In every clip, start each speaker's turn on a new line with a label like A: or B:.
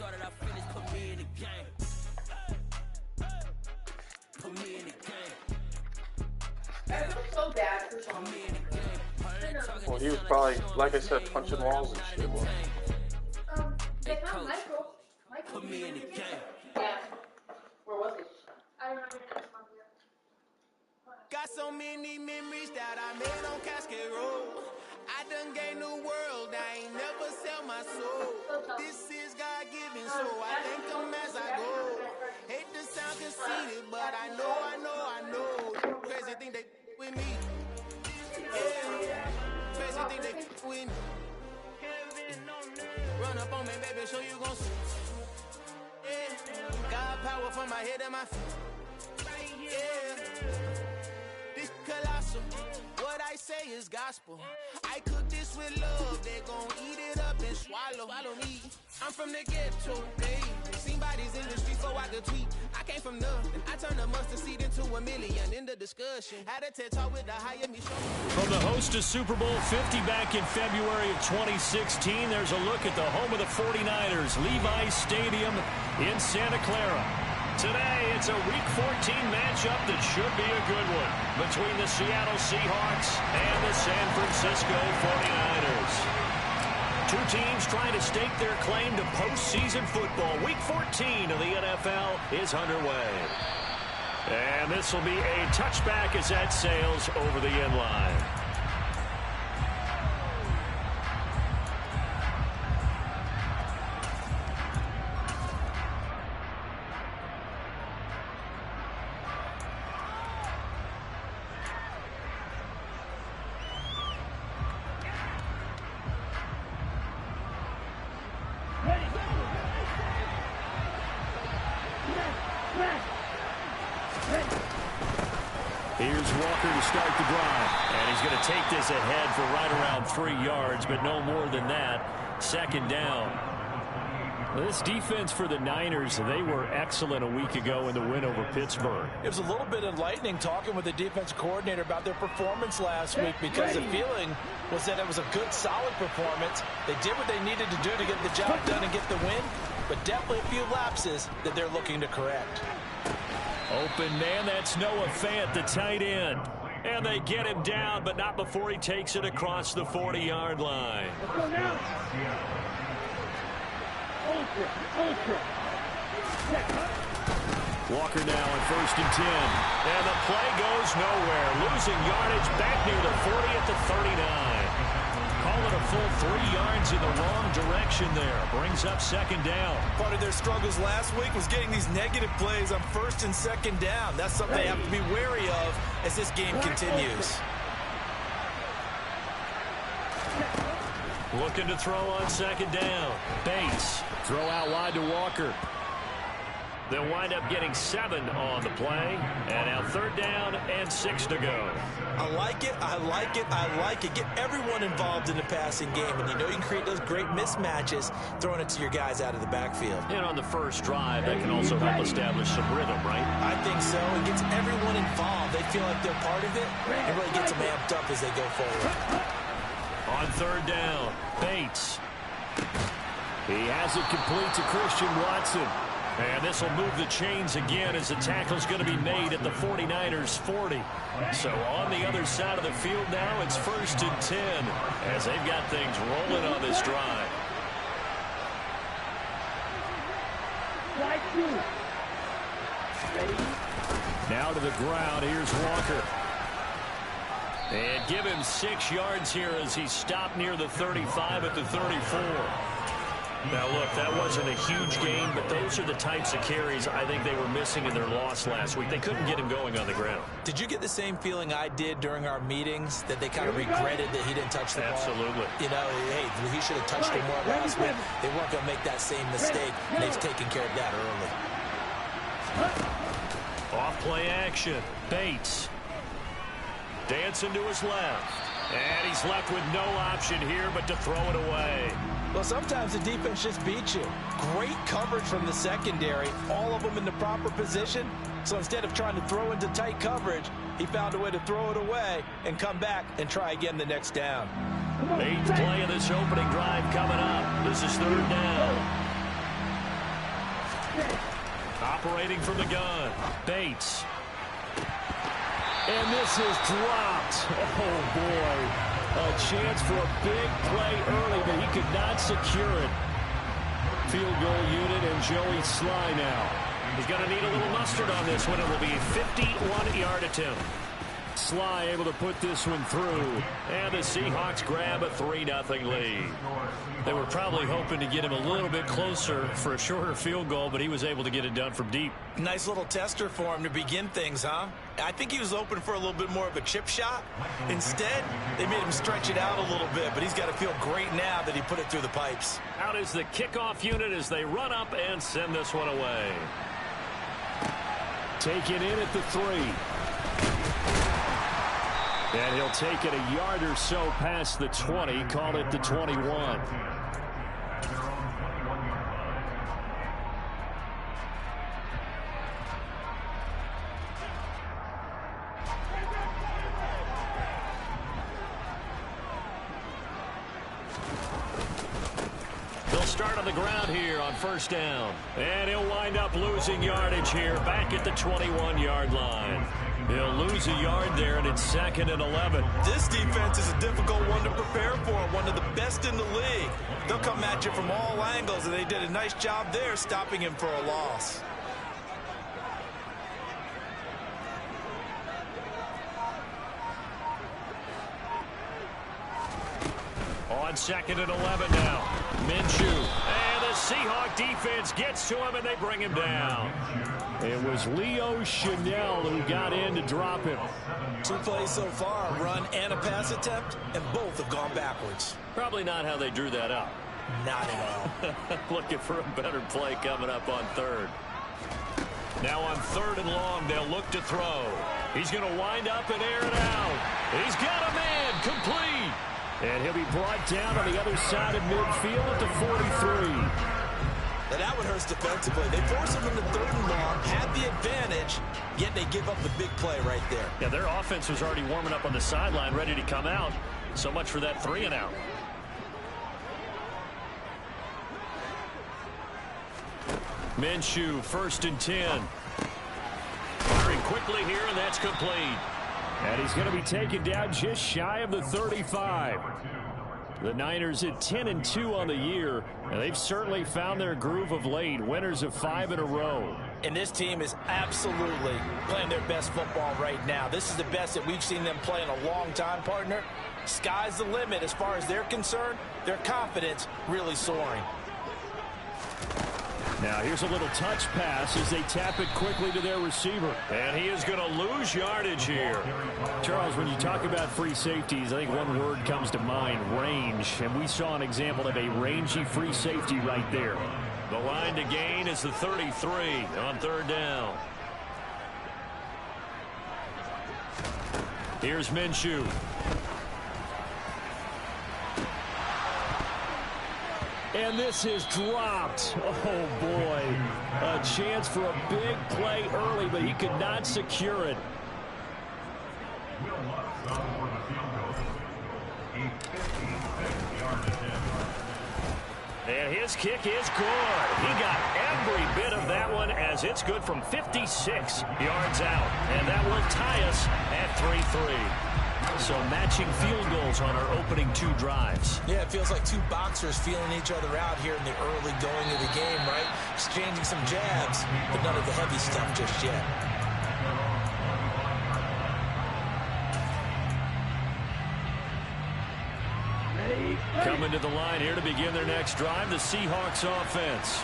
A: started, I finished, put me in the game. Put me in the game.
B: I feel so bad for Sean.
C: Well, he was probably, like I said, punching walls and shit.
B: They found Michael.
A: Put me in the game.
B: Yeah. Where was he?
D: I don't know your next one yet.
A: Got so many memories that I made on Cascade Road. I done gained the world, I ain't never sell my soul. This is God-given, so I thank him as I go. Hate to sound conceited, but I know. Crazy thing they with me. Yeah. Crazy thing they with me. Run up on me, baby, so you gon' see. Yeah. God power from my head and my feet. Yeah. This colossal. What I say is gospel. I cook this with love. They gon' eat it up and swallow me. I'm from the ghetto, baby. Seen bodies in the street so I could tweet. I came from nothing. I turned a mustard seed into a million. In the discussion, had a TED talk with the higher me.
E: From the host of Super Bowl 50 back in February of 2016, there's a look at the home of the 49ers, Levi's Stadium in Santa Clara. Today, it's a Week 14 matchup that should be a good one between the Seattle Seahawks and the San Francisco 49ers. Two teams trying to stake their claim to postseason football. Week 14 of the NFL is underway. And this will be a touchback as that sails over the end line. Here's Walker to start the drive. And he's going to take this ahead for right around 3 yards, but no more than that. Second down. This defense for the Niners, they were excellent a week ago in the win over Pittsburgh.
F: It was a little bit enlightening talking with the defense coordinator about their performance last week because the feeling was that it was a good, solid performance. They did what they needed to do to get the job done and get the win, but definitely a few lapses that they're looking to correct.
E: Open man, that's Noah Fant, the tight end. And they get him down, but not before he takes it across the 40-yard line. Walker now on 1st and 10. And the play goes nowhere. Losing yardage back near the 40 at the 39. Call it a full 3 yards in the wrong direction there. Brings up second down.
F: Part of their struggles last week was getting these negative plays on 1st and 2nd down. That's something they have to be wary of as this game continues.
E: Looking to throw on 2nd down. Bates. Throw out wide to Walker. They'll wind up getting 7 on the play. And now 3rd down and 6 to go.
F: I like it. Get everyone involved in the passing game. And you know you can create those great mismatches throwing it to your guys out of the backfield.
E: And on the first drive, that can also help establish some rhythm, right?
F: I think so. It gets everyone involved. They feel like they're part of it. It really gets them amped up as they go forward.
E: On 3rd down, Bates. He has it complete to Christian Watson. And this will move the chains again as the tackle's going to be made at the 49ers 40. So on the other side of the field now, it's 1st and 10 as they've got things rolling on this drive. Now to the ground, here's Walker. And give him 6 yards here as he stopped near the 35 at the 34. Now, look, that wasn't a huge gain, but those are the types of carries I think they were missing in their loss last week. They couldn't get him going on the ground.
F: Did you get the same feeling I did during our meetings, that they kind of regretted that he didn't touch the ball?
E: Absolutely.
F: You know, hey, he should have touched it more last week. They weren't going to make that same mistake, and they've taken care of that early.
E: Off play action. Bates. Dancing to his left. And he's left with no option here but to throw it away.
F: Well, sometimes the defense just beats you. Great coverage from the secondary, all of them in the proper position. So instead of trying to throw into tight coverage, he found a way to throw it away and come back and try again the next down.
E: 8th play of this opening drive coming up. This is 3rd down. Operating from the gun, Bates. And this is dropped. Oh, boy. A chance for a big play early, but he could not secure it. Field goal unit and Joey Sly now. He's going to need a little mustard on this one. It will be a 51-yard attempt. Sly able to put this one through. And the Seahawks grab a 3-0 lead. They were probably hoping to get him a little bit closer for a shorter field goal, but he was able to get it done from deep.
F: Nice little tester for him to begin things, huh? I think he was open for a little bit more of a chip shot. Instead, they made him stretch it out a little bit, but he's got to feel great now that he put it through the pipes.
E: Out is the kickoff unit as they run up and send this one away. Taken in at the 3. And he'll take it a yard or so past the 20, call it the 21. They'll start on the ground here on first down. And he'll wind up losing yardage here back at the 21-yard line. He'll lose a yard there, and it's 2nd and 11.
F: This defense is a difficult one to prepare for, one of the best in the league. They'll come at you from all angles, and they did a nice job there stopping him for a loss.
E: On 2nd and 11 now. Minshew. And the Seahawk defense gets to him, and they bring him down. It was Leo Chanel who got in to drop him.
F: 2 plays so far, a run and a pass attempt, and both have gone backwards.
E: Probably not how they drew that up.
F: Not at all.
E: Looking for a better play coming up on 3rd. Now on 3rd and long, they'll look to throw. He's going to wind up and air it out. He's got a man, complete. And he'll be brought down on the other side of midfield at the 43.
F: And that one hurts defensively. They force him into 3rd and long, had the advantage, yet they give up the big play right there.
E: Yeah, their offense was already warming up on the sideline, ready to come out. So much for that 3 and out. Minshew, 1st and 10. Firing quickly here, and that's complete. And he's going to be taken down just shy of the 35. The Niners at 10-2 on the year, and they've certainly found their groove of late. Winners of 5 in a row.
F: And this team is absolutely playing their best football right now. This is the best that we've seen them play in a long time, partner. Sky's the limit as far as they're concerned. Their confidence really soaring.
E: Now here's a little touch pass as they tap it quickly to their receiver. And he is going to lose yardage here. Charles, when you talk about free safeties, I think one word comes to mind, range. And we saw an example of a rangy free safety right there. The line to gain is the 33 on 3rd down. Here's Minshew. And this is dropped. Oh, boy. A chance for a big play early, but he could not secure it. And his kick is good. He got every bit of that one as it's good from 56 yards out. And that will tie us at 3-3. So matching field goals on our opening 2 drives.
F: Yeah, it feels like 2 boxers feeling each other out here in the early going of the game, right? Exchanging some jabs, but none of the heavy stuff just yet.
E: Coming to the line here to begin their next drive, the Seahawks offense.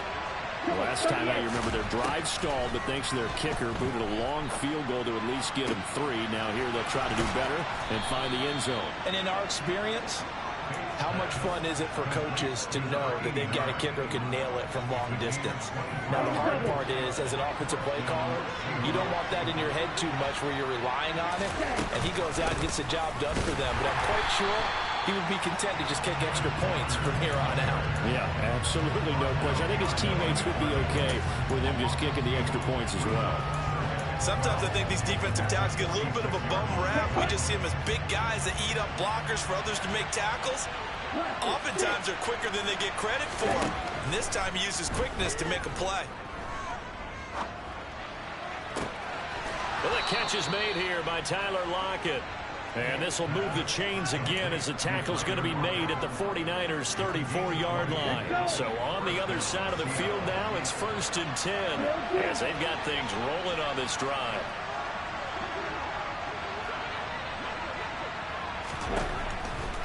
E: Last time out, you remember their drive stalled, but thanks to their kicker, booted a long field goal to at least get them 3. Now here they'll try to do better and find the end zone.
F: And in our experience, how much fun is it for coaches to know that they've got a kicker who can nail it from long distance? Now the hard part is, as an offensive play caller, you don't want that in your head too much where you're relying on it, and he goes out and gets the job done for them. But I'm quite sure he would be content to just kick extra points from here on out.
E: Yeah, absolutely no question. I think his teammates would be okay with him just kicking the extra points as well.
F: Sometimes I think these defensive tackles get a little bit of a bum rap. We just see them as big guys that eat up blockers for others to make tackles. Oftentimes they're quicker than they get credit for. And this time he uses quickness to make a play.
E: Well, the catch is made here by Tyler Lockett. And this will move the chains again as the tackle's going to be made at the 49ers' 34-yard line. So on the other side of the field now, it's 1st and 10 as they've got things rolling on this drive.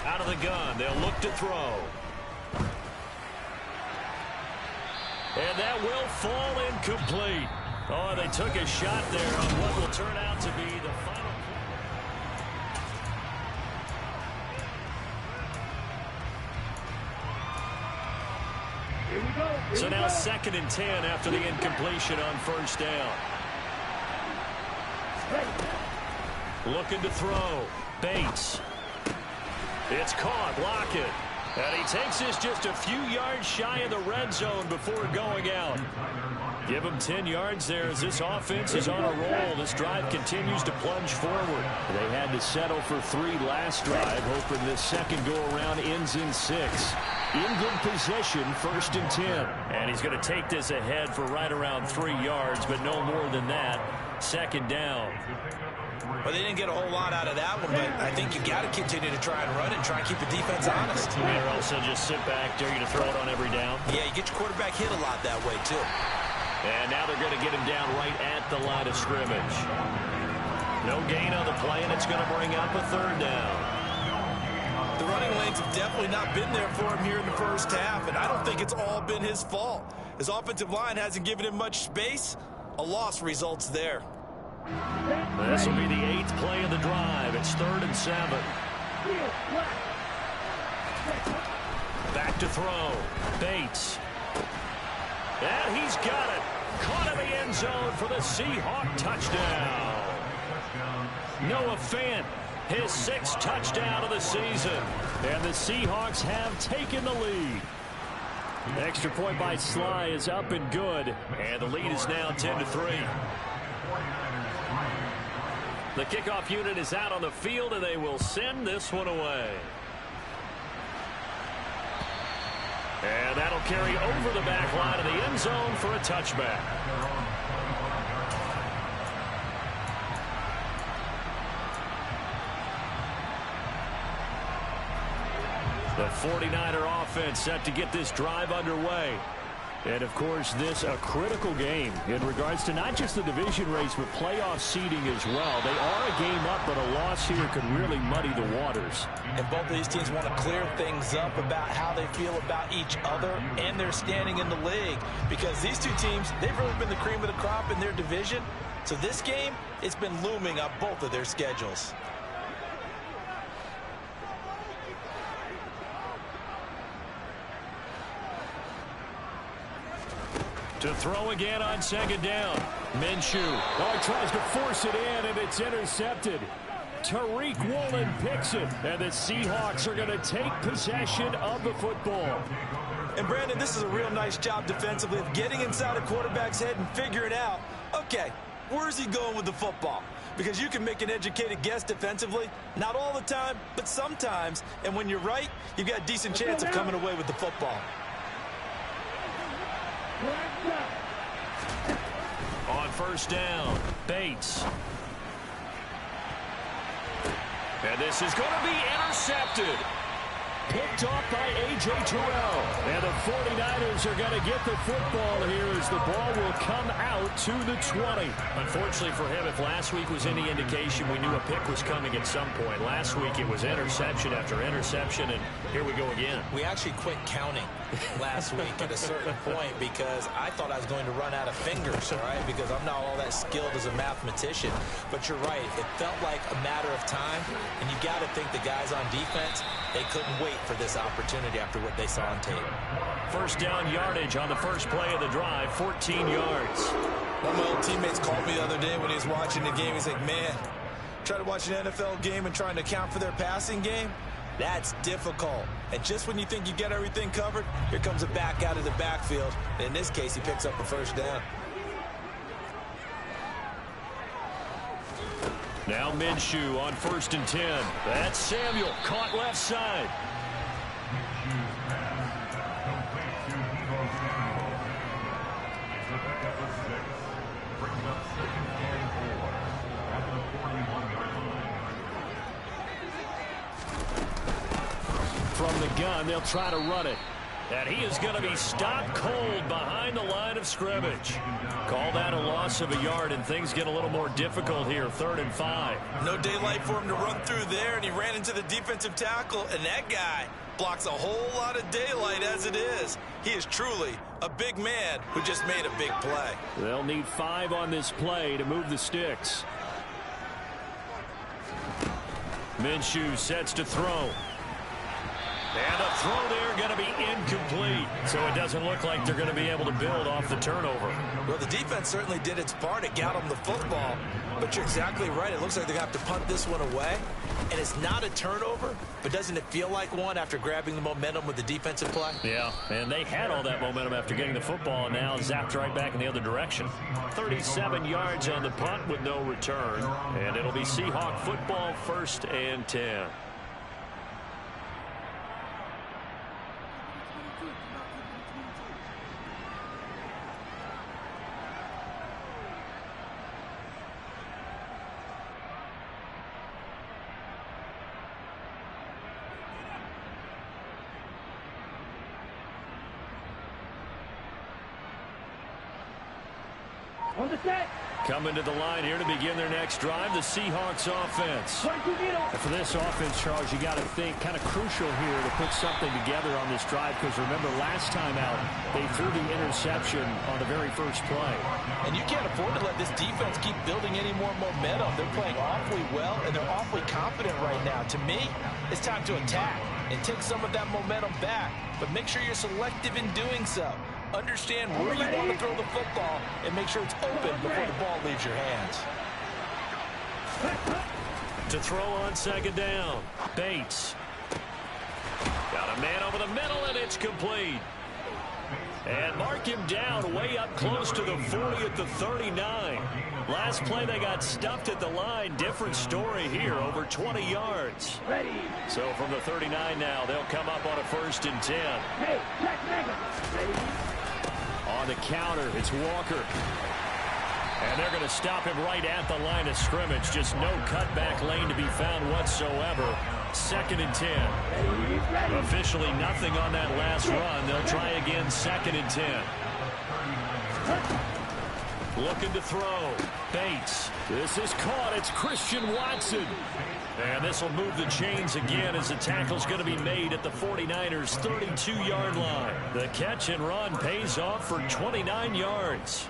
E: Out of the gun, they'll look to throw. And that will fall incomplete. Oh, they took a shot there on what will turn out to be the final. So now 2nd and 10 after the incompletion on 1st down. Looking to throw. Bates. It's caught. Lockett. And he takes this just a few yards shy of the red zone before going out. Give him 10 yards there as this offense is on a roll. This drive continues to plunge forward. They had to settle for 3 last drive, hoping this second go-around ends in 6. In good position, 1st and 10. And he's going to take this ahead for right around 3 yards, but no more than that. 2nd down.
F: Well, they didn't get a whole lot out of that one, but I think you got to continue to try and run and try and keep the defense honest.
E: Or also just sit back, dare you to throw it on every down.
F: Yeah, you get your quarterback hit a lot that way, too.
E: And now they're going to get him down right at the line of scrimmage. No gain on the play, and it's going to bring up a 3rd down.
F: The running lanes have definitely not been there for him here in the first half, and I don't think it's all been his fault. His offensive line hasn't given him much space. A loss results there.
E: This will be the 8th play of the drive. It's 3rd and 7. Back to throw. Bates. And he's got it. Caught in the end zone for the Seahawks touchdown. Noah Fant, his 6th touchdown of the season. And the Seahawks have taken the lead. Extra point by Sly is up and good. And the lead is now 10-3. The kickoff unit is out on the field, and they will send this one away. And that'll carry over the back line of the end zone for a touchback. The 49er offense set to get this drive underway. And, of course, this a critical game in regards to not just the division race, but playoff seeding as well. They are a game up, but a loss here could really muddy the waters.
F: And both of these teams want to clear things up about how they feel about each other and their standing in the league. Because these two teams, they've really been the cream of the crop in their division. So this game, it's been looming on both of their schedules.
E: To throw again on 2nd down. Minshew. Oh, tries to force it in, and it's intercepted. Tariq Woolen picks it, and the Seahawks are going to take possession of the football.
F: And, Brandon, this is a real nice job defensively of getting inside a quarterback's head and figuring out, okay, where's he going with the football? Because you can make an educated guess defensively. Not all the time, but sometimes. And when you're right, you've got a decent chance of coming away with the football.
E: On 1st down, Bates. And this is going to be intercepted. Picked off by A.J. Terrell. And the 49ers are going to get the football here as the ball will come out to the 20. Unfortunately for him, if last week was any indication, we knew a pick was coming at some point. Last week it was interception after interception, and here we go again.
F: We actually quit counting last week at a certain point because I thought I was going to run out of fingers, all right, because I'm not all that skilled as a mathematician. But you're right. It felt like a matter of time, and you got to think the guys on defense, they couldn't wait for this opportunity after what they saw on tape.
E: 1st down yardage on the first play of the drive, 14 yards.
F: One of my old teammates called me the other day when he was watching the game. He's like, man, try to watch an NFL game and trying to account for their passing game? That's difficult. And just when you think you get everything covered, here comes a back out of the backfield. And in this case, he picks up a 1st down.
E: Now Minshew on 1st and 10. That's Samuel, caught left side. From the gun, they'll try to run it. And he is going to be stopped cold behind the line of scrimmage. Call that a loss of a yard, and things get a little more difficult here, 3rd and 5.
F: No daylight for him to run through there, and he ran into the defensive tackle, and that guy blocks a whole lot of daylight as it is. He is truly a big man who just made a big play.
E: They'll need 5 on this play to move the sticks. Minshew sets to throw. And a throw there going to be incomplete. So it doesn't look like they're going to be able to build off the turnover.
F: Well, the defense certainly did its part to get them the football. But you're exactly right. It looks like they're going to have to punt this one away. And it's not a turnover, but doesn't it feel like one after grabbing the momentum with the defensive play?
E: Yeah, and they had all that momentum after getting the football, and now zapped right back in the other direction. 37 yards on the punt with no return. And it'll be Seahawk football, 1st and 10.
G: On the set.
E: Coming to the line here to begin their next drive, the Seahawks offense. And for this offense, Charles, you got to think kind of crucial here to put something together on this drive, because remember last time out they threw the interception on the very first play.
F: And you can't afford to let this defense keep building any more momentum. They're playing awfully well, and they're awfully confident right now. To me, it's time to attack and take some of that momentum back, but make sure you're selective in doing so. Understand where you want to throw the football and make sure it's open before the ball leaves your hands.
E: To throw on 2nd down, Bates. Got a man over the middle, and it's complete. And mark him down way up close to the 40 at the 39. Last play they got stuffed at the line. Different story here, over 20 yards.
G: Ready.
E: So from the 39 now, they'll come up on a 1st and 10.
G: Hey, check, ready.
E: On the counter, it's Walker. And they're going to stop him right at the line of scrimmage. Just no cutback lane to be found whatsoever. 2nd and 10.
G: Ready.
E: Officially nothing on that last run. They'll try again, 2nd and 10. Looking to throw. Bates. This is caught. It's Christian Watson. And this will move the chains again as the tackle's going to be made at the 49ers' 32-yard line. The catch and run pays off for 29 yards.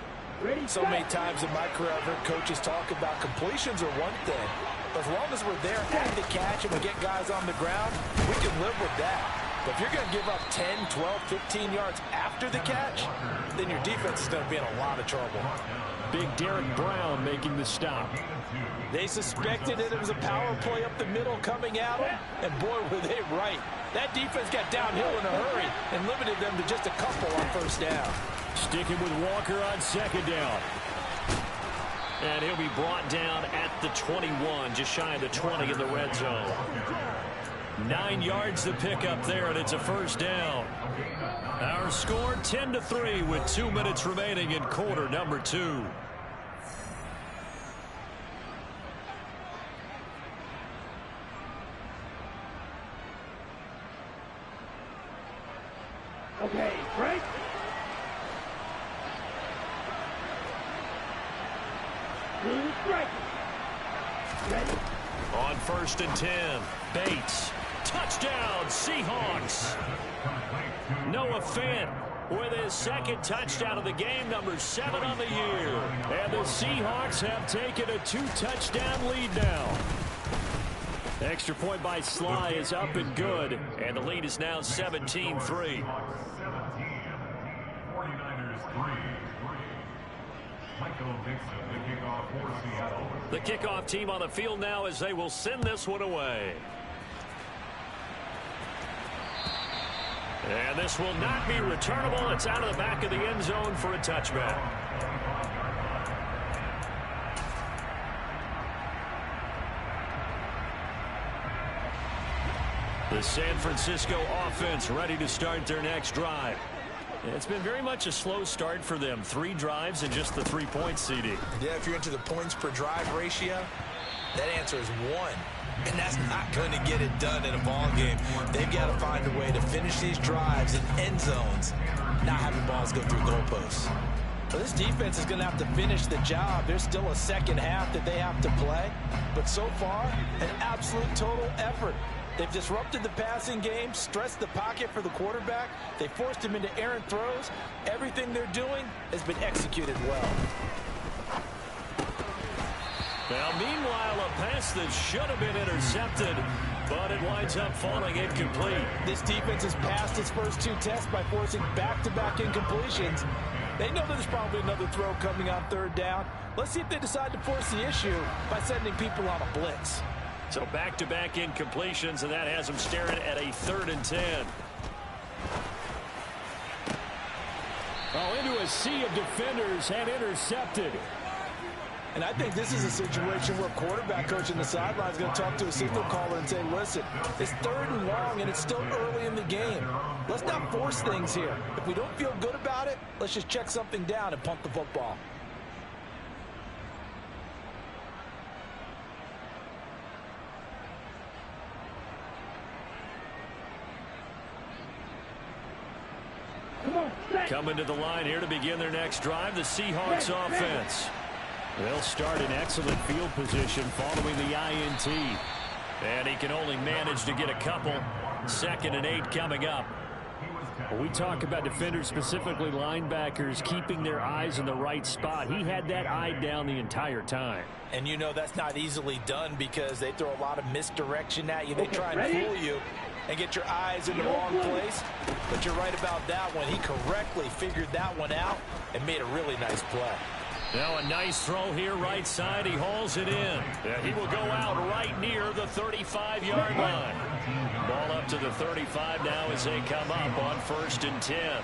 F: So many times in my career, I've heard coaches talk about completions are one thing. But as long as we're there at the catch and we get guys on the ground, we can live with that. But if you're going to give up 10, 12, 15 yards after the catch, then your defense is going to be in a lot of trouble.
E: Big Derek Brown making the stop.
F: They suspected it was a power play up the middle coming at them, and boy, were they right. That defense got downhill in a hurry and limited them to just a couple on 1st down.
E: Sticking with Walker on 2nd down. And he'll be brought down at the 21, just shy of the 20 in the red zone. 9 yards to pick up there, and it's a 1st down. Our score 10-3 with 2 minutes remaining in quarter number 2.
G: Okay, break. Strike. Ready.
E: On 1st and 10, Bates. Touchdown, Seahawks. Noah Fant with his 2nd touchdown of the game, number 7 on the year. And the Seahawks have taken a 2-touchdown lead now. Extra point by Sly is up and good, and the lead is now 17-3.
H: 49ers 3. Michael Dixon, the kickoff for Seattle.
E: The kickoff team on the field now as they will send this one away. And this will not be returnable. It's out of the back of the end zone for a touchback. The San Francisco offense ready to start their next drive. It's been very much a slow start for them. 3 drives and just the 3 points, CD.
F: Yeah, if you're into the points per drive ratio, that answer is 1. And that's not going to get it done in a ball game. They've got to find a way to finish these drives in end zones, not having balls go through goalposts. Well, this defense is going to have to finish the job. There's still a second half that they have to play. But so far, an absolute total effort. They've disrupted the passing game, stressed the pocket for the quarterback. They forced him into errant throws. Everything they're doing has been executed well.
E: Now, meanwhile, a pass that should have been intercepted, but it winds up falling incomplete.
F: This defense has passed its first 2 tests by forcing back-to-back incompletions. They know there's probably another throw coming on 3rd down. Let's see if they decide to force the issue by sending people on a blitz.
E: So back-to-back incompletions, and that has them staring at a 3rd and 10. Oh, into a sea of defenders and intercepted.
F: And I think this is a situation where quarterback coach in the sideline is going to talk to a signal caller and say, listen, it's 3rd and long and it's still early in the game. Let's not force things here. If we don't feel good about it, let's just check something down and punt the football.
E: Coming to the line here to begin their next drive, the Seahawks offense. They'll start in excellent field position following the INT. And he can only manage to get a couple. 2nd and 8 coming up. When we talk about defenders, specifically linebackers, keeping their eyes in the right spot. He had that eye down the entire time.
F: And you know that's not easily done because they throw a lot of misdirection at you. They try and fool you and get your eyes in the wrong place. But you're right about that one. He correctly figured that one out and made a really nice play.
E: Now a nice throw here, right side. He hauls it in. He will go out right near the 35-yard line. Ball up to the 35 now as they come up on 1st and 10.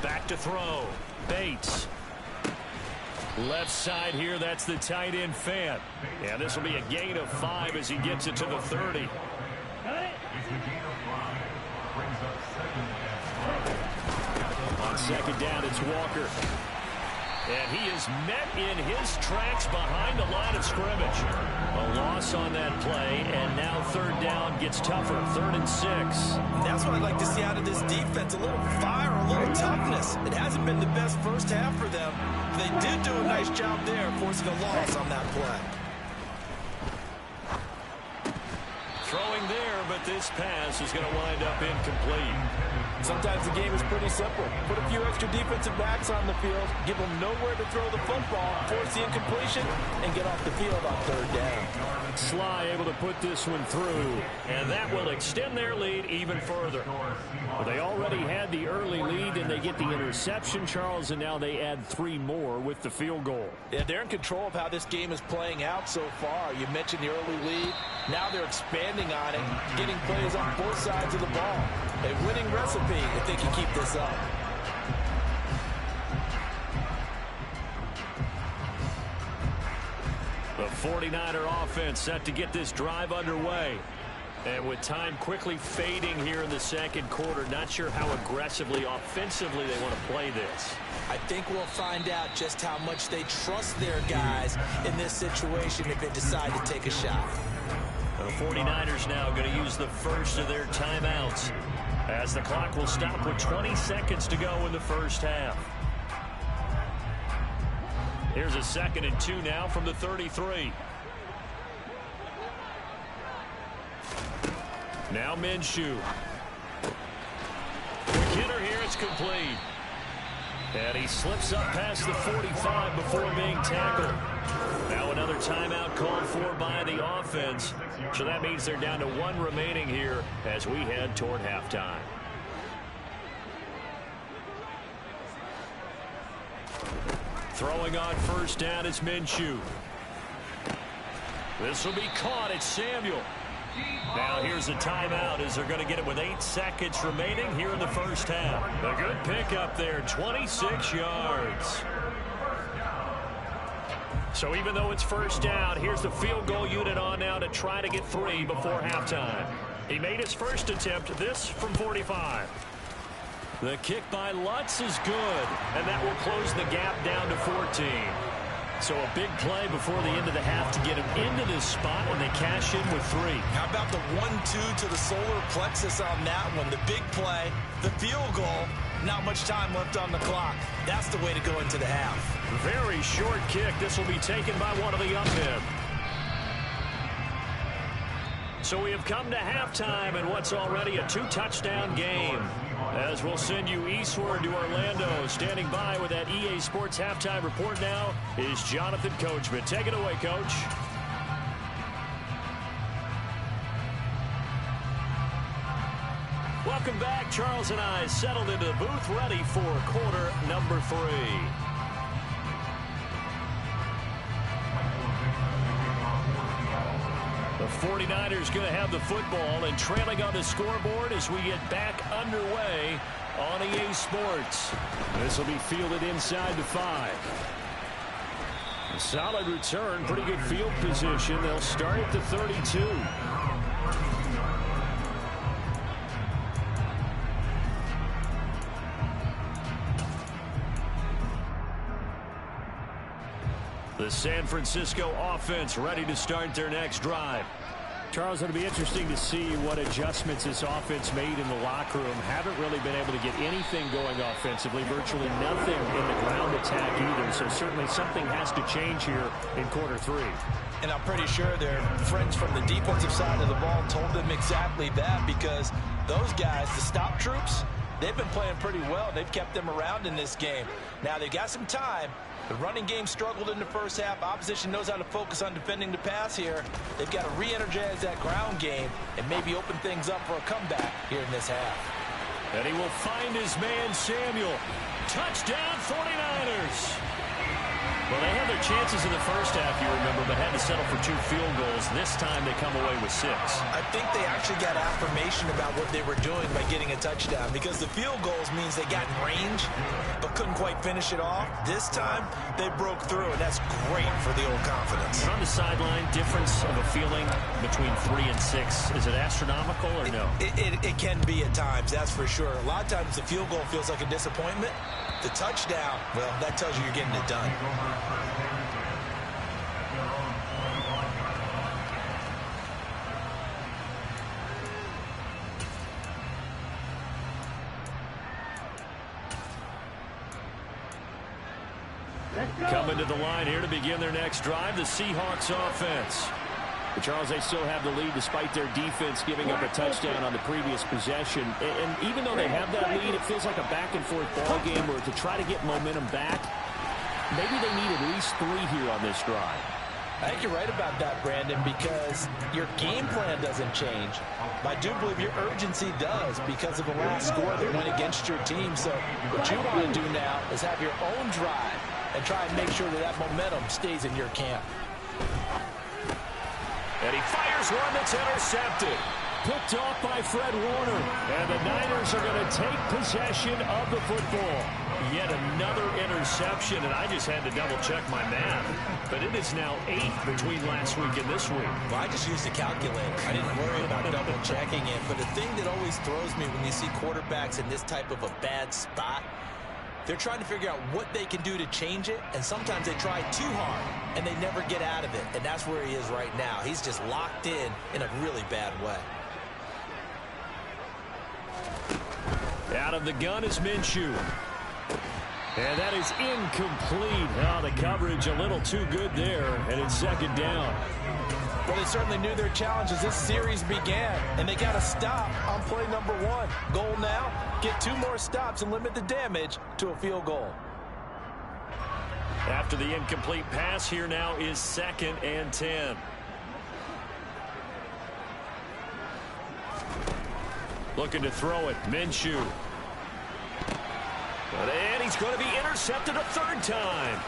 E: Back to throw. Bates. Left side here, that's the tight end Fant. And this will be a gain of 5 as he gets it to the 30. On 2nd down, it's Walker. And he is met in his tracks behind the line of scrimmage. A loss on that play, and now 3rd down gets tougher. 3rd and 6.
F: That's what I'd like to see out of this defense. A little fire, a little toughness. It hasn't been the best first half for them. They did do a nice job there, forcing a loss on that play.
E: Throwing there, but this pass is going to wind up incomplete.
F: Sometimes the game is pretty simple. Put a few extra defensive backs on the field, give them nowhere to throw the football, force the incompletion, and get off the field on 3rd down.
E: Sly able to put this one through, and that will extend their lead even further. Well, they already had the early lead, and they get the interception, Charles, and now they add 3 more with the field goal.
F: Yeah, they're in control of how this game is playing out so far. You mentioned the early lead. Now they're expanding on it, getting plays on both sides of the ball. A winning recipe if they can keep this up.
E: The 49er offense set to get this drive underway. And with time quickly fading here in the 2nd quarter, not sure how aggressively, offensively they want to play this.
F: I think we'll find out just how much they trust their guys in this situation if they decide to take a shot.
E: The 49ers now going to use the first of their timeouts, as the clock will stop with 20 seconds to go in the first half. Here's a 2nd and 2 now from the 33. Now Minshew. Quick hitter here, it's complete. And he slips up past the 45 before being tackled. Now another timeout called for by the offense. So that means they're down to 1 remaining here as we head toward halftime. Throwing on 1st down is Minshew. This will be caught. It's Samuel. Now here's a timeout as they're going to get it with 8 seconds remaining here in the first half. A good pickup there, 26 yards. So even though it's first down, here's the field goal unit on now to try to get 3 before halftime. He made his first attempt, this from 45. The kick by Lutz is good, and that will close the gap down to 14. So a big play before the end of the half to get him into this spot, and they cash in with 3.
F: How about the 1-2 to the solar plexus on that one? The big play, the field goal, not much time left on the clock. That's the way to go into the half.
E: Very short kick. This will be taken by one of the young men. So we have come to halftime in what's already a 2-touchdown game. As we'll send you eastward to Orlando. Standing by with that EA Sports halftime report now is Jonathan Coachman. Take it away, Coach. Welcome back. Charles and I settled into the booth, ready for quarter number 3. The 49ers going to have the football and trailing on the scoreboard as we get back underway on EA Sports. This will be fielded inside the 5. A solid return, pretty good field position. They'll start at the 32. The San Francisco offense ready to start their next drive. Charles, it'll be interesting to see what adjustments this offense made in the locker room. Haven't really been able to get anything going offensively, virtually nothing in the ground attack either. So certainly something has to change here in quarter 3.
F: And I'm pretty sure their friends from the defensive side of the ball told them exactly that, because those guys, the stop troops, they've been playing pretty well. They've kept them around in this game. Now they've got some time. The running game struggled in the first half. Opposition knows how to focus on defending the pass here. They've got to re-energize that ground game and maybe open things up for a comeback here in this half.
E: And he will find his man, Samuel. Touchdown, 49ers. Well, they had their chances in the first half, you remember, but had to settle for 2 field goals. This time they come away with 6.
F: I think they actually got affirmation about what they were doing by getting a touchdown, because the field goals means they got in range but couldn't quite finish it off. This time they broke through, and that's great for the old confidence.
E: And on the sideline, difference of a feeling between 3 and 6. Is it astronomical or no?
F: It can be at times, that's for sure. A lot of times the field goal feels like a disappointment. The touchdown, well, that tells you you're getting it done.
E: Coming to the line here to begin their next drive, the Seahawks offense. But Charles, they still have the lead despite their defense giving up a touchdown on the previous possession. And even though they have that lead, it feels like a back-and-forth ball game where to try to get momentum back, maybe they need at least 3 here on this drive.
F: I think you're right about that, Brandon, because your game plan doesn't change. But I do believe your urgency does because of the last score that went against your team. So what you want to do now is have your own drive and try and make sure that that momentum stays in your camp.
E: And he fires one that's intercepted. Picked off by Fred Warner. And the Niners are going to take possession of the football. Yet another interception, and I just had to double-check my math. But it is now 8 between last week and this week.
F: Well, I just used a calculator. I didn't worry about double-checking it. But the thing that always throws me when you see quarterbacks in this type of a bad spot, they're trying to figure out what they can do to change it, and sometimes they try too hard, and they never get out of it. And that's where he is right now. He's just locked in a really bad way.
E: Out of the gun is Minshew. And that is incomplete. Oh, the coverage a little too good there, and it's second down.
F: Well, they certainly knew their challenge as this series began, and they got to stop on play number 1. Goal now, get 2 more stops and limit the damage to a field goal.
E: After the incomplete pass, here now is 2nd and 10. Looking to throw it, Minshew. And he's going to be intercepted a 3rd time.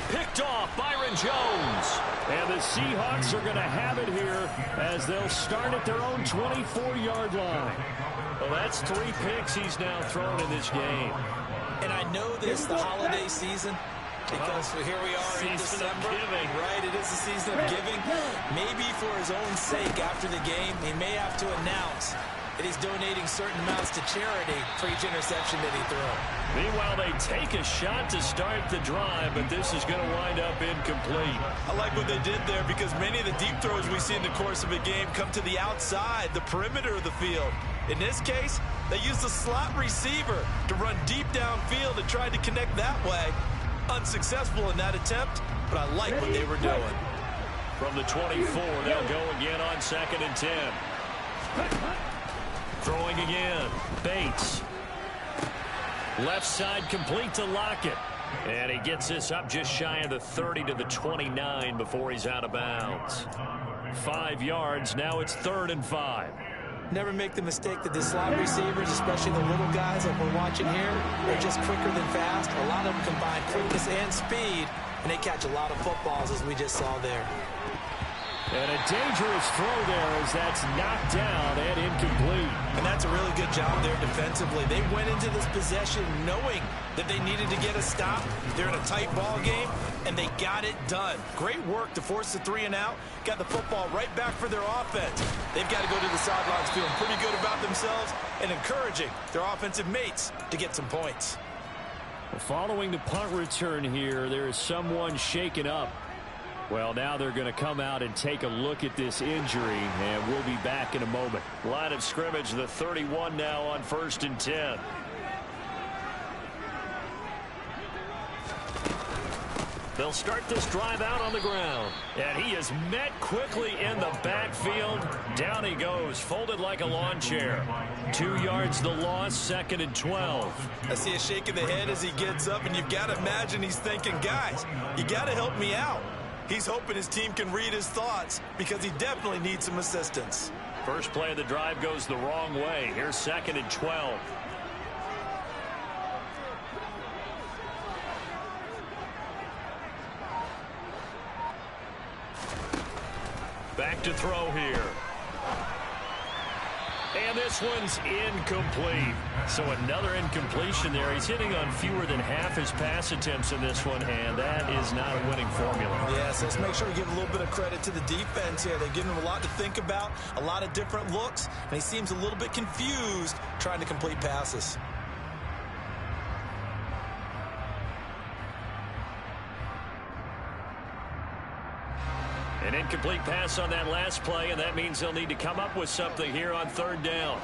E: Picked off Byron Jones. And the Seahawks are going to have it here as they'll start at their own 24-yard line. Well, that's 3 picks he's now thrown in this game.
F: And I know this, the holiday season, Because here we are in December. Right, it is the season of giving. Maybe for his own sake after the game, he may have to announce that he's donating certain amounts to charity for each interception that he threw.
E: Meanwhile, they take a shot to start the drive, but this is going to wind up incomplete.
F: I like what they did there because many of the deep throws we see in the course of a game come to the outside, the perimeter of the field. In this case, they used the slot receiver to run deep downfield and tried to connect that way. Unsuccessful in that attempt, but I like what they were doing.
E: From the 24, they'll go again on 2nd and 10. Throwing again, Bates. Left side complete to Lockett. And he gets this up just shy of the 30 to the 29 before he's out of bounds. 5 yards, now it's 3rd and 5.
F: Never make the mistake that the slot receivers, especially the little guys like we're watching here, they're just quicker than fast. A lot of them combine quickness and speed, and they catch a lot of footballs, as we just saw there.
E: And a dangerous throw there as that's knocked down and incomplete.
F: And that's a really good job there defensively. They went into this possession knowing that they needed to get a stop. They're in a tight ball game, and they got it done. Great work to force the 3 and out. Got the football right back for their offense. They've got to go to the sidelines feeling pretty good about themselves and encouraging their offensive mates to get some points.
E: Following the punt return here, there is someone shaken up. Well, now they're going to come out and take a look at this injury, and we'll be back in a moment. Line of scrimmage, the 31 now on 1st and 10. They'll start this drive out on the ground. And he is met quickly in the backfield. Down he goes, folded like a lawn chair. 2 yards the loss, 2nd and 12.
F: I see a shake of the head as he gets up, and you've got to imagine he's thinking, guys, you got to help me out. He's hoping his team can read his thoughts because he definitely needs some assistance.
E: First play of the drive goes the wrong way. Here's 2nd and 12. Back to throw here. And this one's incomplete. So another incompletion there. He's hitting on fewer than half his pass attempts in this one, and that is not a winning formula.
F: Yeah, so let's make sure we give a little bit of credit to the defense here. They've given him a lot to think about, a lot of different looks, and he seems a little bit confused trying to complete passes.
E: An incomplete pass on that last play, and that means they'll need to come up with something here on 3rd down.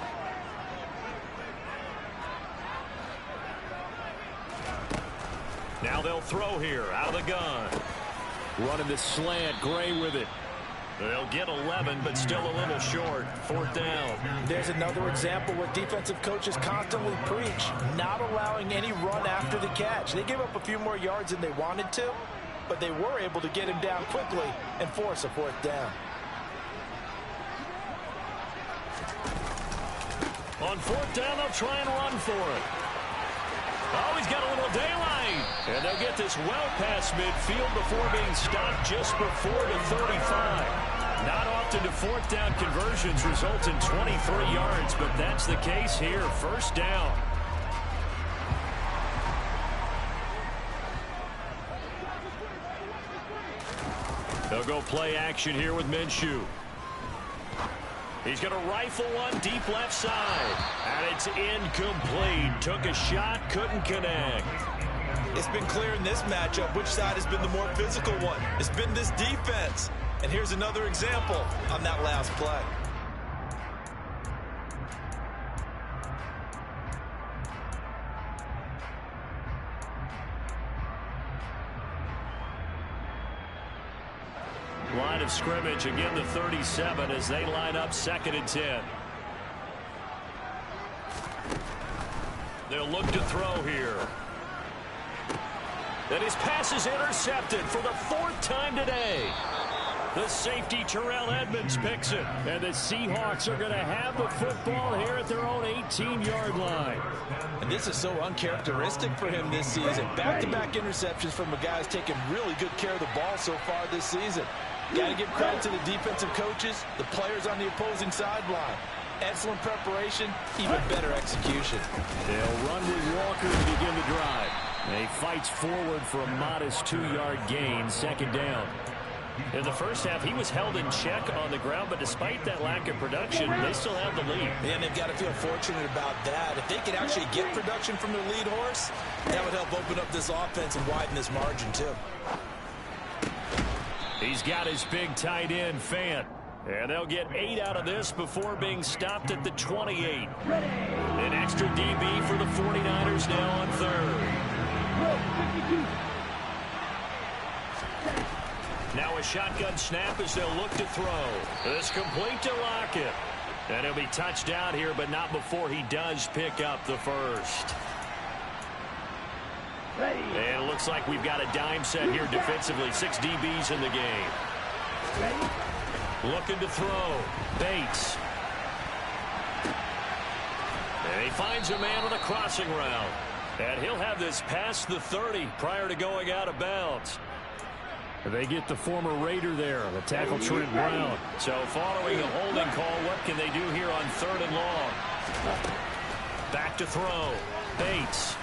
E: Now they'll throw here out of the gun. Running the slant, Gray with it. They'll get 11, but still a little short. 4th down.
F: There's another example where defensive coaches constantly preach, not allowing any run after the catch. They gave up a few more yards than they wanted to, but they were able to get him down quickly and force a 4th down.
E: On 4th down, they'll try and run for it. Oh, he's got a little daylight. And they'll get this well past midfield before being stopped just before the 35. Not often do 4th down conversions result in 23 yards, but that's the case here. 1st down. They'll go play action here with Minshew. He's going to rifle one deep left side. And it's incomplete. Took a shot, couldn't connect.
F: It's been clear in this matchup which side has been the more physical one. It's been this defense. And here's another example on that last play.
E: Line of scrimmage, again the 37 as they line up 2nd and 10. They'll look to throw here. And his pass is intercepted for the 4th time today. The safety, Terrell Edmonds, picks it. And the Seahawks are going to have the football here at their own 18-yard line.
F: And this is so uncharacteristic for him this season. Back-to-back interceptions from a guy who's taken really good care of the ball so far this season. Got to give credit to the defensive coaches, the players on the opposing sideline. Excellent preparation, even better execution.
E: They'll run with Walker to begin the drive. And he fights forward for a modest 2-yard gain, second down. In the first half, he was held in check on the ground, but despite that lack of production, they still have the lead.
F: And they've got to feel fortunate about that. If they could actually get production from their lead horse, that would help open up this offense and widen this margin, too.
E: He's got his big tight end, Fant. And they'll get 8 out of this before being stopped at the 28. An extra DB for the 49ers now on third. Now a shotgun snap as they'll look to throw. This complete to Lockett. And he'll be touched down here, but not before he does pick up the first. And it looks like we've got a dime set here defensively. 6 DBs in the game. Looking to throw. Bates. And he finds a man on a crossing route. And he'll have this past the 30 prior to going out of bounds. They get the former Raider there, the tackle Trent Brown. So following a holding call, what can they do here on 3rd and long? Back to throw. Bates.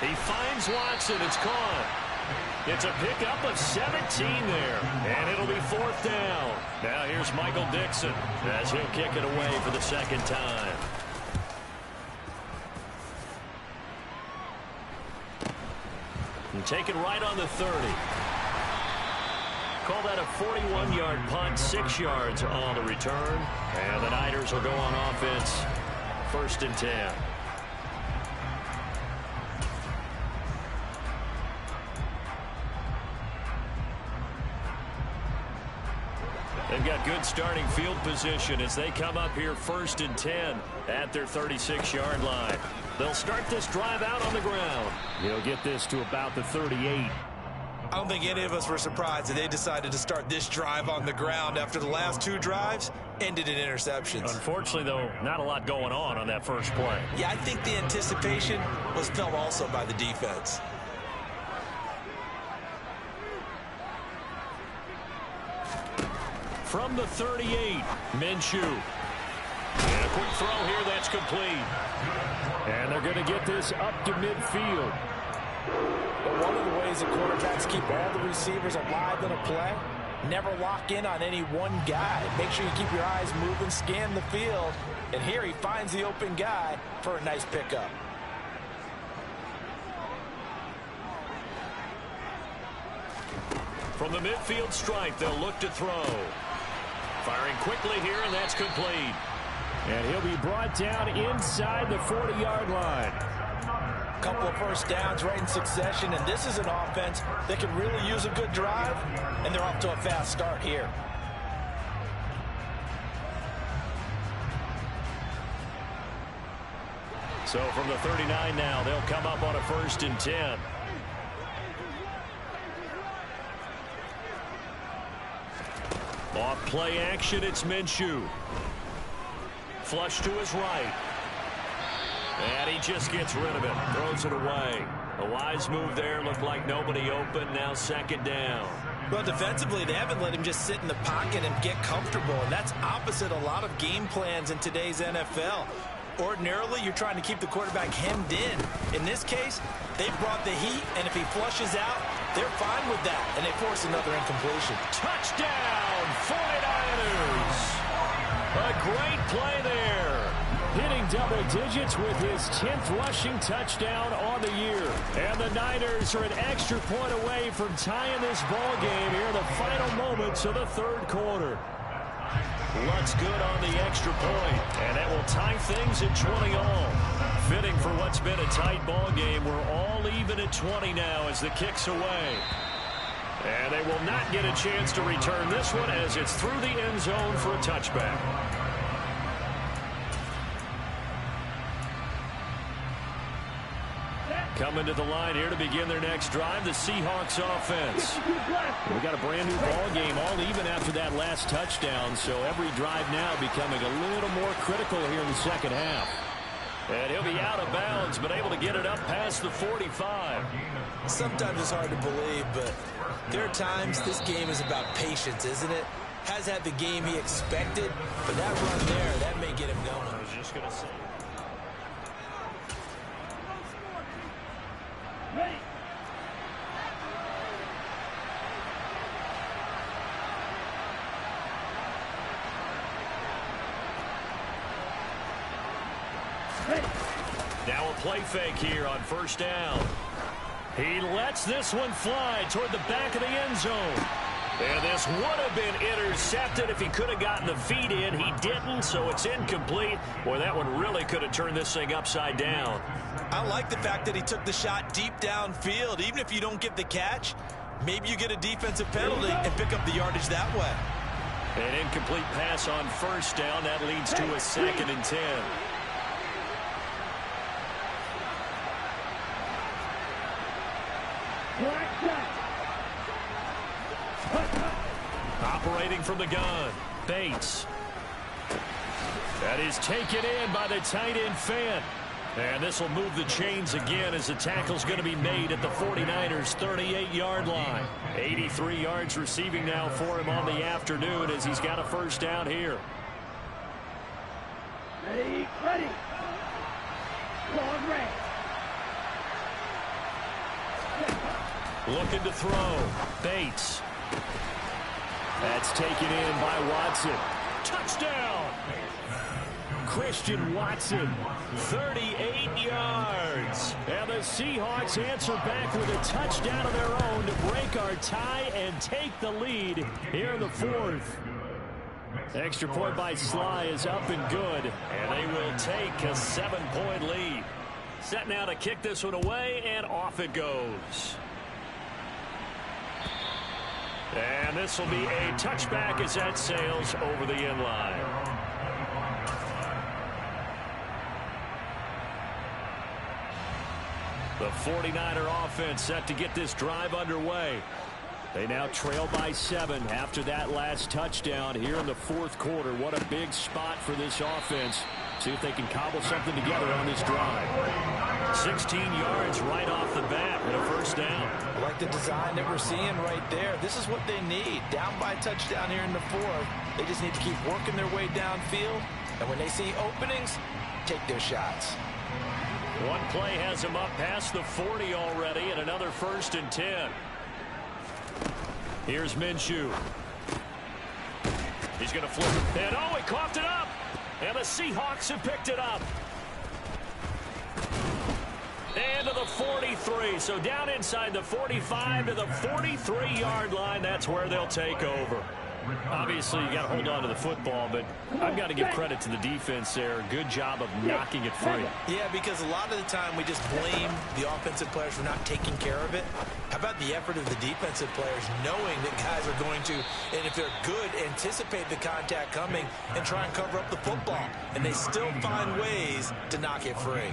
E: He finds Watson. It's caught. It's a pickup of 17 there. And it'll be 4th down. Now here's Michael Dixon as he'll kick it away for the second time. And taken right on the 30. Call that a 41-yard punt, 6 yards on the return. And the Niners will go on offense. 1st and 10. They've got good starting field position as they come up here 1st and 10 at their 36-yard line. They'll start this drive out on the ground. He'll get this to about the 38.
F: I don't think any of us were surprised that they decided to start this drive on the ground after the last 2 drives ended in interceptions.
E: Unfortunately, though, not a lot going on that first play.
F: Yeah, I think the anticipation was felt also by the defense.
E: From the 38, Minshew. And a quick throw here that's complete. And they're going to get this up to midfield.
F: But one of the ways that quarterbacks keep all the receivers alive in a play, never lock in on any one guy. Make sure you keep your eyes moving, scan the field. And here he finds the open guy for a nice pickup.
E: From the midfield stripe, they'll look to throw. Firing quickly here, and that's complete. And he'll be brought down inside the 40-yard line.
F: Couple of first downs right in succession, and this is an offense that can really use a good drive, and they're off to a fast start here.
E: So from the 39 now, they'll come up on a 1st and 10. Off play action, it's Minshew. Flush to his right. And he just gets rid of it. Throws it away. A wise move there. Looked like nobody open. Now 2nd down.
F: Well, defensively, they haven't let him just sit in the pocket and get comfortable. And that's opposite a lot of game plans in today's NFL. Ordinarily, you're trying to keep the quarterback hemmed in. In this case, they brought the heat, and if he flushes out, they're fine with that. And they force another incompletion.
E: Touchdown, 49ers. A great play there. Hitting double digits with his 10th rushing touchdown on the year. And the Niners are an extra point away from tying this ball game here in the final moments of the 3rd quarter. Looks good on the extra point, and that will tie things at 20 all. Fitting for what's been a tight ball game. We're all even at 20 now as the kick's away. And they will not get a chance to return this one as it's through the end zone for a touchback. Coming to the line here to begin their next drive, the Seahawks offense. We got a brand new ball game, all even after that last touchdown, so every drive now becoming a little more critical here in the second half. And he'll be out of bounds, but able to get it up past the 45.
F: Sometimes it's hard to believe, but there are times this game is about patience, isn't it? Has had the game he expected, but that run there, that may get him going.
E: I was just going to say.
G: Ready.
E: Now a play fake here on first down. He lets this one fly toward the back of the end zone. And this would have been intercepted if he could have gotten the feet in. He didn't, so it's incomplete. Boy, that one really could have turned this thing upside down.
F: I like the fact that he took the shot deep downfield. Even if you don't get the catch, maybe you get a defensive penalty and pick up the yardage that way.
E: An incomplete pass on first down. That leads to a 2nd and 10. Operating from the gun, Bates. That is taken in by the tight end Fant. And this will move the chains again as the tackle's going to be made at the 49ers' 38-yard line. 83 yards receiving now for him on the afternoon as he's got a first down here.
G: Ready, ready. Long range.
E: Looking to throw. Bates. That's taken in by Watson. Touchdown! Christian Watson, 38 yards. And the Seahawks answer back with a touchdown of their own to break our tie and take the lead here in the 4th. Extra point by Sly is up and good, and they will take a 7-point lead. Set now to kick this one away, and off it goes. And this will be a touchback as that sails over the end line. The 49er offense set to get this drive underway. They now trail by 7 after that last touchdown here in the 4th quarter. What a big spot for this offense. See if they can cobble something together on this drive. 16 yards right off the bat with a first down.
F: I like the design that we're seeing right there. This is what they need. Down by a touchdown here in the 4th. They just need to keep working their way downfield. And when they see openings, take their shots.
E: One play has him up past the 40 already, and another 1st and 10. Here's Minshew. He's going to flip it. And oh, he coughed it up. And the Seahawks have picked it up. And to the 43. So down inside the 45 to the 43-yard line. That's where they'll take over. Obviously, you got to hold on to the football, but I've got to give credit to the defense there. Good job of knocking it free.
F: Yeah, because a lot of the time we just blame the offensive players for not taking care of it. How about the effort of the defensive players knowing that guys are going to, and if they're good, anticipate the contact coming and try and cover up the football. And they still find ways to knock it free.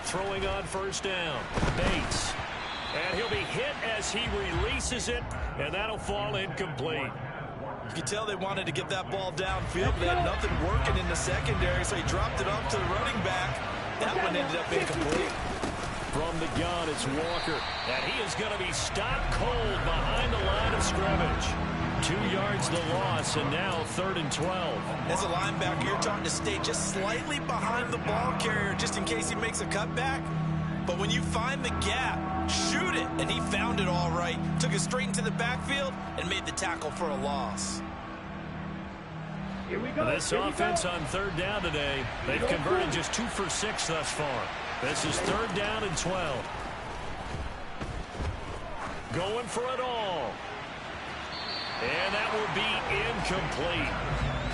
E: Throwing on first down. Bates. And he'll be hit as he releases it, and that'll fall incomplete.
F: You can tell they wanted to get that ball downfield, but they had nothing working in the secondary, so he dropped it up to the running back. That one ended up incomplete.
E: From the gun, it's Walker. And he is going to be stopped cold behind the line of scrimmage. 2 yards the loss, and now 3rd and 12.
F: As a linebacker, you're taught to stay just slightly behind the ball carrier just in case he makes a cutback. But when you find the gap, shoot it. And he found it all right. Took it straight into the backfield and made the tackle for a loss.
G: Here we go.
E: This offense on 3rd down today, they've converted just 2 for 6 thus far. This is 3rd down and 12. Going for it all. And that will be incomplete.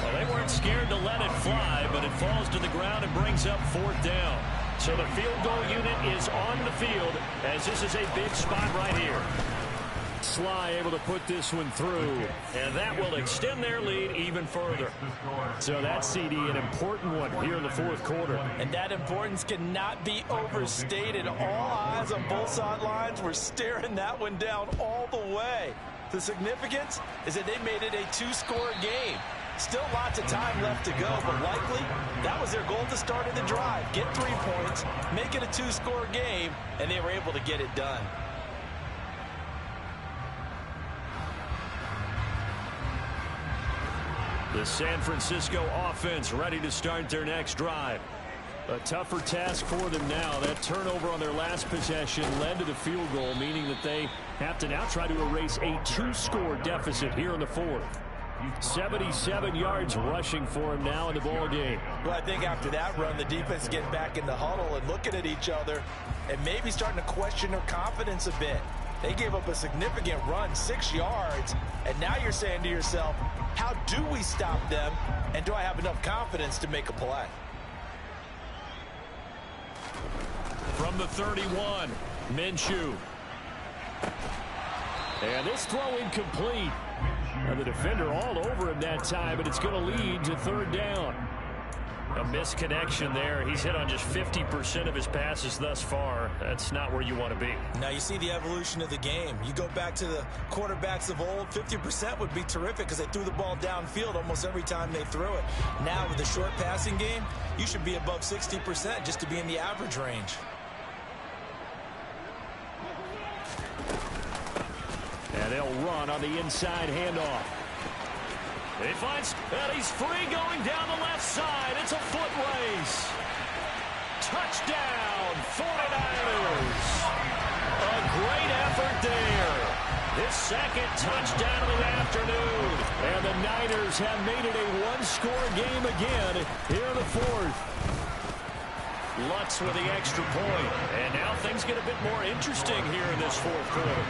E: Well, they weren't scared to let it fly, but it falls to the ground and brings up 4th down. So the field goal unit is on the field as this is a big spot right here. Sly able to put this one through, and that will extend their lead even further. So that's, CD, an important one here in the 4th quarter.
F: And that importance cannot be overstated. All eyes on both sidelines were staring that one down all the way. The significance is that they made it a 2-score game. Still lots of time left to go, but likely that was their goal to start of the drive. Get 3 points, make it a 2-score game, and they were able to get it done.
E: The San Francisco offense ready to start their next drive. A tougher task for them now. That turnover on their last possession led to the field goal, meaning that they have to now try to erase a 2-score deficit here in the fourth. 77 yards rushing for him now in the ball game.
F: Well, I think after that run, the defense is getting back in the huddle and looking at each other and maybe starting to question their confidence a bit. They gave up a significant run, 6 yards, and now you're saying to yourself, how do we stop them, and do I have enough confidence to make a play?
E: From the 31, Minshew. And this throw incomplete. And the defender all over him that time, but it's going to lead to third down. A misconnection there. He's hit on just 50% of his passes thus far. That's not where you want to be.
F: Now you see the evolution of the game. You go back to the quarterbacks of old, 50% would be terrific because they threw the ball downfield almost every time they threw it. Now with the short passing game, you should be above 60% just to be in the average range.
E: And they'll run on the inside handoff. He finds that he's free going down the left side. It's a foot race. Touchdown, 49ers. A great effort there. His second touchdown of the afternoon. And the Niners have made it a one-score game again here in the fourth. Lutz with the extra point. And now things get a bit more interesting here in this fourth quarter.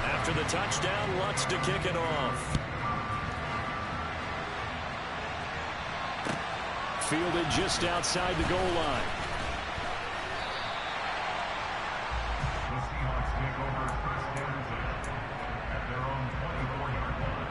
E: After the touchdown, Lutz to kick it off. Fielded just outside the goal line.
H: The Seahawks take over first down at their own 24-yard line.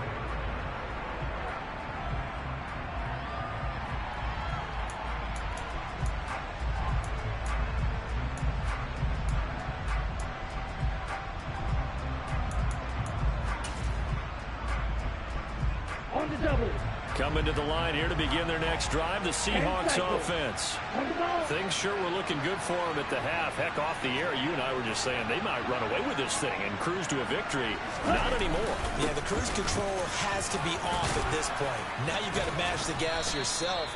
G: On the double.
E: Coming to the line here to begin their next drive, the Seahawks offense. Things sure were looking good for them at the half. Heck, off the air, you and I were just saying they might run away with this thing and cruise to a victory. Not anymore.
F: Yeah, the cruise control has to be off at this point. Now you've got to mash the gas yourself.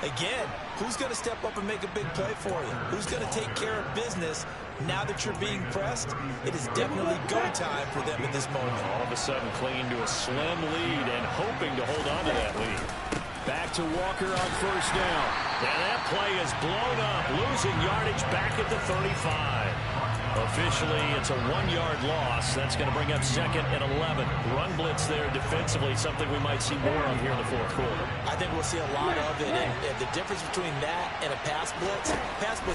F: Again, who's going to step up and make a big play for you? Who's going to take care of business now that you're being pressed? It is definitely go time for them at this moment.
E: All of a sudden clinging to a slim lead and hoping to hold on to that lead. Back to Walker on first down. And that play is blown up, losing yardage back at the 35. Officially, it's a 1-yard loss. That's going to bring up second and 11. Run blitz there defensively, something we might see more of here in the fourth quarter.
F: I think we'll see a lot of it. And the difference between that and a pass blitz,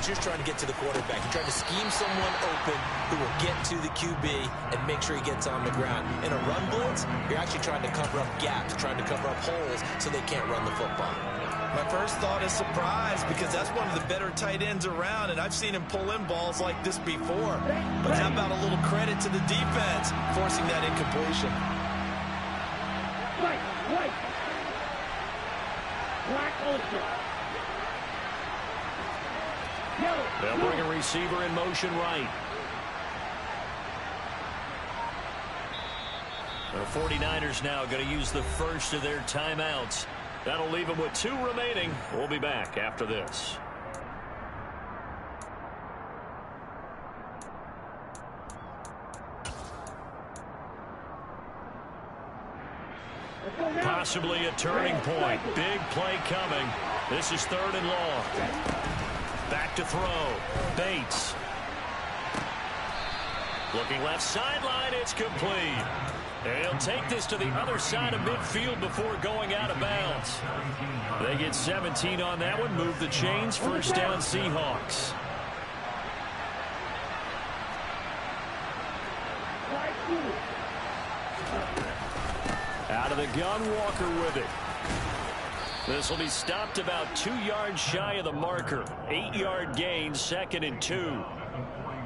F: you're trying to get to the quarterback. You're trying to scheme someone open who will get to the QB and make sure he gets on the ground. In a run blitz, you're actually trying to cover up gaps, trying to cover up holes so they can't run the football. My first thought is surprise because that's one of the better tight ends around, and I've seen him pull in balls like this before. But how about a little credit to the defense forcing that incompletion?
G: White. Black ultra. Yellow.
E: They'll bring a receiver in motion right. The 49ers now going to use the first of their timeouts. That'll leave them with 2 remaining. We'll be back after this. Possibly a turning point. Big play coming. This is 3rd and long. Back to throw. Bates. Looking left sideline. It's complete. And he'll take this to the other side of midfield before going out of bounds. They get 17 on that one. Move the chains. First down, Seahawks. Out of the gun, Walker with it. This will be stopped about 2 yards shy of the marker. 8-yard gain, 2nd and 2.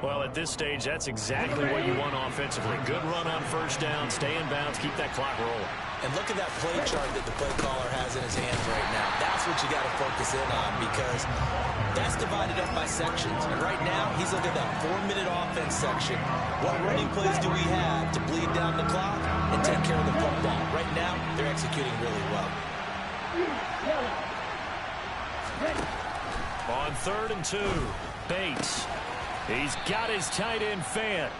E: Well, at this stage, that's exactly what you want offensively. Good run on first down, stay in bounds, keep that clock rolling.
F: And look at that play chart that the play caller has in his hands right now. That's what you got to focus in on because that's divided up by sections. And right now, he's looking at that 4-minute offense section. What running plays do we have to bleed down the clock and take care of the football? Right now, they're executing really well.
E: On 3rd and 2, Bates. He's got his tight end Fant.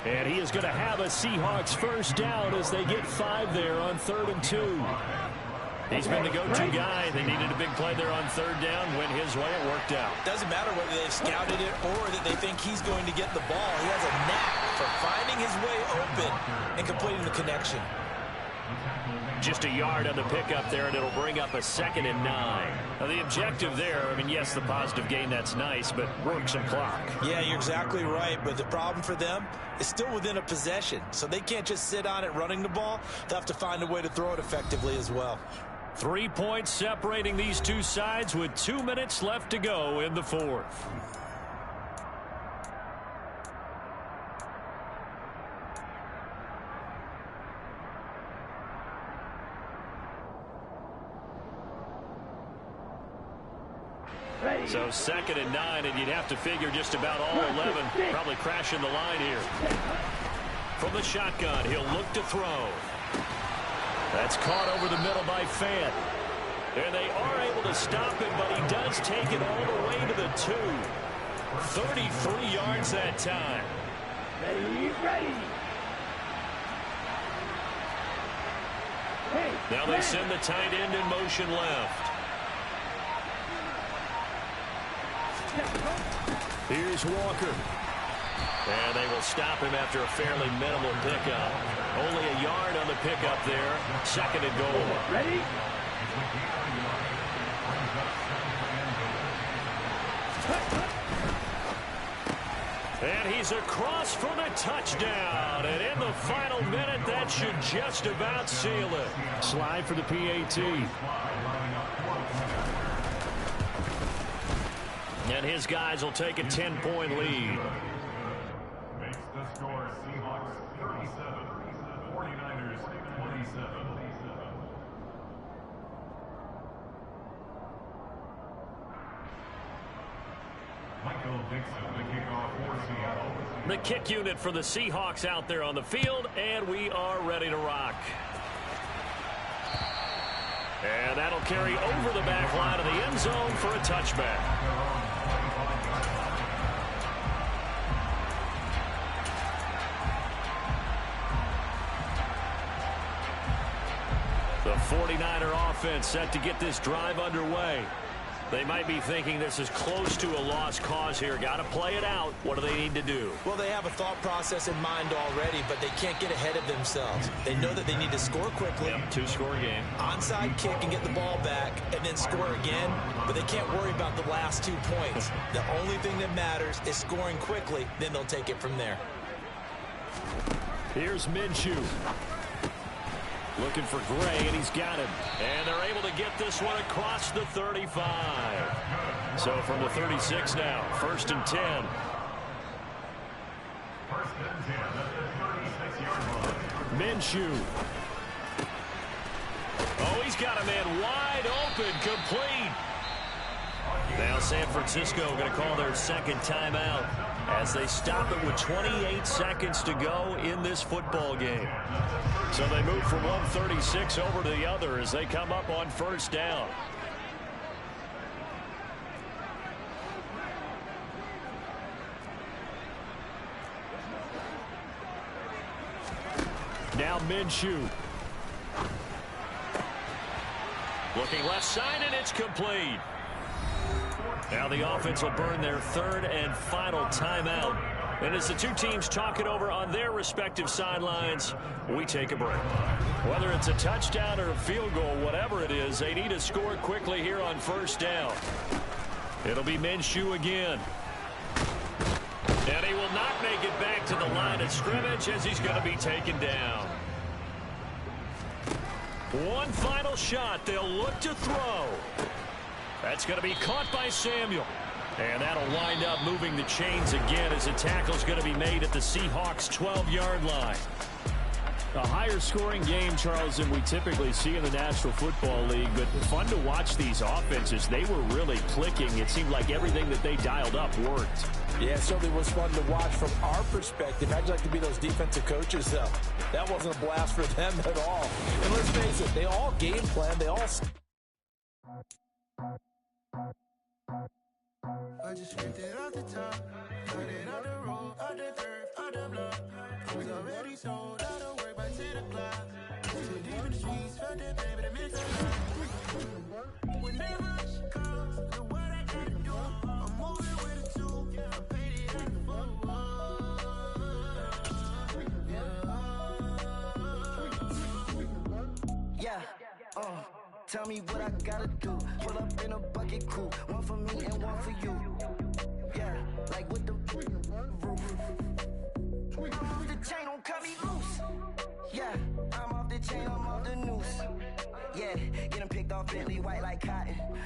E: And he is going to have a Seahawks first down as they get 5 there on 3rd and 2. He's been the go-to guy. They needed a big play there on 3rd down. Went his way. It worked out.
F: Doesn't matter whether they've scouted it or that they think he's going to get the ball. He has a knack for finding his way open and completing the connection.
E: Just a yard on the pickup there, and it'll bring up a 2nd and 9. Now, the objective there, I mean, yes, the positive gain, that's nice, but work some clock.
F: Yeah, you're exactly right, but the problem for them is still within a possession, so they can't just sit on it running the ball. They'll have to find a way to throw it effectively as well.
E: 3 points separating these two sides with 2 minutes left to go in the 4th. So 2nd and 9, and you'd have to figure just about all 11 probably crashing the line here. From the shotgun, he'll look to throw. That's caught over the middle by Fant. And they are able to stop it, but he does take it all the way to the 2. 33 yards that time.
G: Ready.
E: Now they send the tight end in motion left. Here's Walker. And they will stop him after a fairly minimal pickup. Only a yard on the pickup there. 2nd and goal.
G: Ready?
E: And he's across for the touchdown. And in the final minute, that should just about seal it. Slide for the PAT. And his guys will take a 10-point lead.
H: Makes the score Seahawks 37, 49ers 27. Michael Dixon, the kickoff for Seattle.
E: The kick unit for the Seahawks out there on the field, and we are ready to rock. And that'll carry over the back line of the end zone for a touchback. The 49er offense set to get this drive underway. They might be thinking this is close to a lost cause here. Got to play it out. What do they need to do?
F: Well, they have a thought process in mind already, but they can't get ahead of themselves. They know that they need to score quickly.
E: Yep, 2-score game.
F: Onside kick and get the ball back and then score again, but they can't worry about the last 2 points. The only thing that matters is scoring quickly, then they'll take it from there.
E: Here's Minshew. Looking for Gray, and he's got him. And they're able to get this one across the 35. So from the 36 now, 1st and 10.
H: 1st and 10 at the 36-yard line.
E: Minshew. Oh, he's got a man wide open, complete. Now San Francisco going to call their 2nd timeout as they stop it with 28 seconds to go in this football game. So they move from 136 over to the other as they come up on 1st down. Now Minshew. Looking left side, and it's complete. Now the offense will burn their 3rd and final timeout. And as the two teams talk it over on their respective sidelines, we take a break. Whether it's a touchdown or a field goal, whatever it is, they need to score quickly here on 1st down. It'll be Minshew again. And he will not make it back to the line of scrimmage as he's going to be taken down. One final shot. They'll look to throw. That's going to be caught by Samuel. And that'll wind up moving the chains again as a tackle's going to be made at the Seahawks' 12-yard line. A higher scoring game, Charles, than we typically see in the National Football League, but fun to watch these offenses. They were really clicking. It seemed like everything that they dialed up worked.
F: Yeah, it certainly was fun to watch from our perspective. I'd like to be those defensive coaches, though. That wasn't a blast for them at all. And let's face it, they all game plan. They all
A: I just ripped it off the top, cut it out the road, out the dirt, out the block. I was already sold, out of work by 10 o'clock. Too deep in the streets, felt that baby, the minutes I whenever she comes, do what I gotta do. I'm moving with a two, I paid it out the full.
I: Yeah, tell me what I gotta do. Pull up in a bucket crew, one for me and one for you. Yeah, like with the roof. I'm off the chain, don't cut me loose. Yeah, I'm off the chain, I'm off the noose. Yeah, getting picked off Bentley white like cotton.